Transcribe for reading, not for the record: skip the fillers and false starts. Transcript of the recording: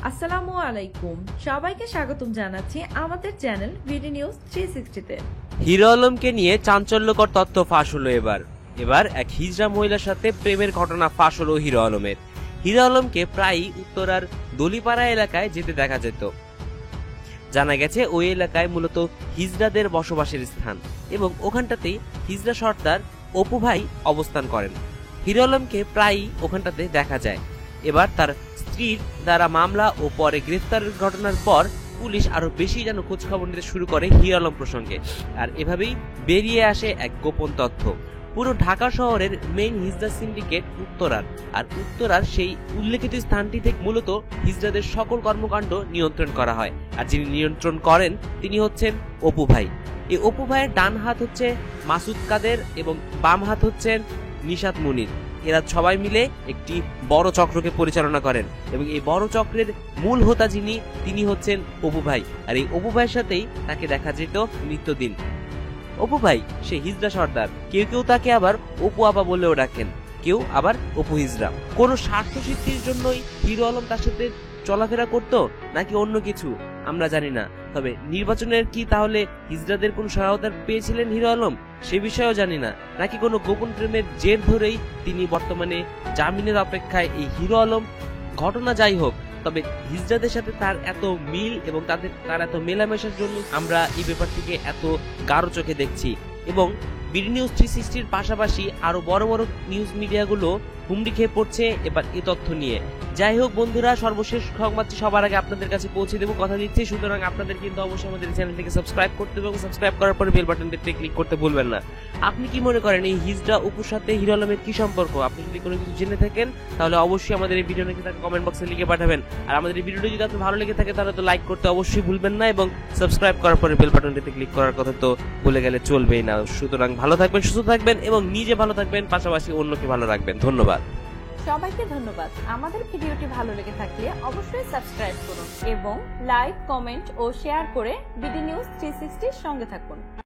আসসালামু আলাইকুম, সবাইকে স্বাগতম জানাচ্ছি আমাদের চ্যানেল বিডি নিউজ 360-তে। হিরো আলমকে নিয়ে চাঞ্চল্যকর তথ্য ফাঁস হলো। এবার এক হিজড়া মহিলার সাথে প্রেমের ঘটনা ফাঁস হলো হিরো আলমের। হিরো আলমকে প্রায়ই উত্তরার দলিপাড়া এলাকায় যেতে দেখা যেত। জানা গেছে ওই এলাকায় মূলত হিজড়াদের বসবাসের স্থান এবং ওখানটাতেই হিজড়া সর্দার অপু ভাই অবস্থান করেন। হিরো আলমকে প্রায়ই ওখানটাতে দেখা যায়। এবার তার স্ত্রীর দ্বারা মামলা ও পরে গ্রেফতারের ঘটনার পর পুলিশ আরো বেশি যেন খোঁজ খবর নিতে শুরু করে হিরো আলম প্রসঙ্গে। আর এভাবেই বেরিয়ে আসে এক গোপন তথ্য। পুরো ঢাকা শহরের মেইন হিজড়া সিন্ডিকেট উত্তরার, আর উত্তরার সেই উল্লেখিত স্থানটি থেকে মূলত হিজড়াদের সকল কর্মকাণ্ড নিয়ন্ত্রণ করা হয়। আর যিনি নিয়ন্ত্রণ করেন তিনি হচ্ছেন অপু ভাই। এই অপু ভাইয়ের ডান হাত হচ্ছে মাসুদ কাদের এবং বাম হাত হচ্ছেন নিশাত মুনির। এরা সবাই মিলে একটি বড় চক্রকে পরিচালনা করেন এবং এই বড় চক্রের মূল হোতা যিনি তিনি হচ্ছেন অপু ভাই। আর এই অপু ভাইয়ের সাথেই তাকে দেখা যেত নিত্যদিন। অপু ভাই সে হিজড়া সর্দার, কেউ কেউ তাকে আবার অপু আপা বলেও ডাকেন, কেউ আবার অপু হিজড়া। কোন স্বার্থ সিদ্ধির জন্যই হিরো আলম তার সাথে চলাফেরা করত নাকি অন্য কিছু আমরা জানি না। তবে নির্বাচনের কি তাহলে হিজড়াদের কোন সহায়তা পেয়েছিলেন হিরো আলম সে বিষয়েও জানি না, নাকি কোনো গোপন প্রেমের জের ধরেই তিনি বর্তমানে জামিনের অপেক্ষায় এই হিরো আলম। ঘটনা যাই হোক, তবে হিজড়াদের সাথে তার এত মিল এবং তার এত মেলামেশার জন্য আমরা এই ব্যাপারটিকে এত গাঢ় চোখে দেখছি। এবং বিডি নিউজ 360-র পাশাপাশি আরো বড় বড় নিউজ মিডিয়াগুলো হুমড়ি খেয়ে পড়ছে এবার এই তথ্য নিয়ে। যাই হোক বন্ধুরা, সর্বশেষ সংবাদটি সবার আগে আপনাদের কাছে পৌঁছে দেবো কথা দিচ্ছি। সুতরাং আপনাদের কিন্তু অবশ্যই আমাদের চ্যানেলটিকে সাবস্ক্রাইব করতে হবে এবং সাবস্ক্রাইব করার পরে বেল বাটনটিতে ক্লিক করতে ভুলবেন না। আপনি কি মনে করেন এই হিজড়া অপুর সাথে হিরো আলমের কি সম্পর্ক? আপনি যদি কোনো কিছু জেনে থাকেন তাহলে অবশ্যই আমাদের এই ভিডিও নাকি তাকে কমেন্ট বক্সে লিখে পাঠাবেন। আর আমাদের এই ভিডিওটি যদি আপনার ভালো লেগে থাকে তাহলে তো লাইক করতে অবশ্যই ভুলবেন না এবং সাবস্ক্রাইব করার পরে বেল বাটনটিতে ক্লিক করার কথা তো ভুলে গেলে চলবেই না। সুতরাং ভালো থাকবেন, সুস্থ থাকবেন এবং নিজে ভালো থাকবেন, পাশাপাশি অন্যকে ভালো রাখবেন। ধন্যবাদ। সবাইকে ধন্যবাদ। আমাদের ভিডিওটি ভালো লেগে থাকলে অবশ্যই সাবস্ক্রাইব করুন এবং লাইক, কমেন্ট ও শেয়ার করে বিডি নিউজ 360-র সঙ্গে থাকুন।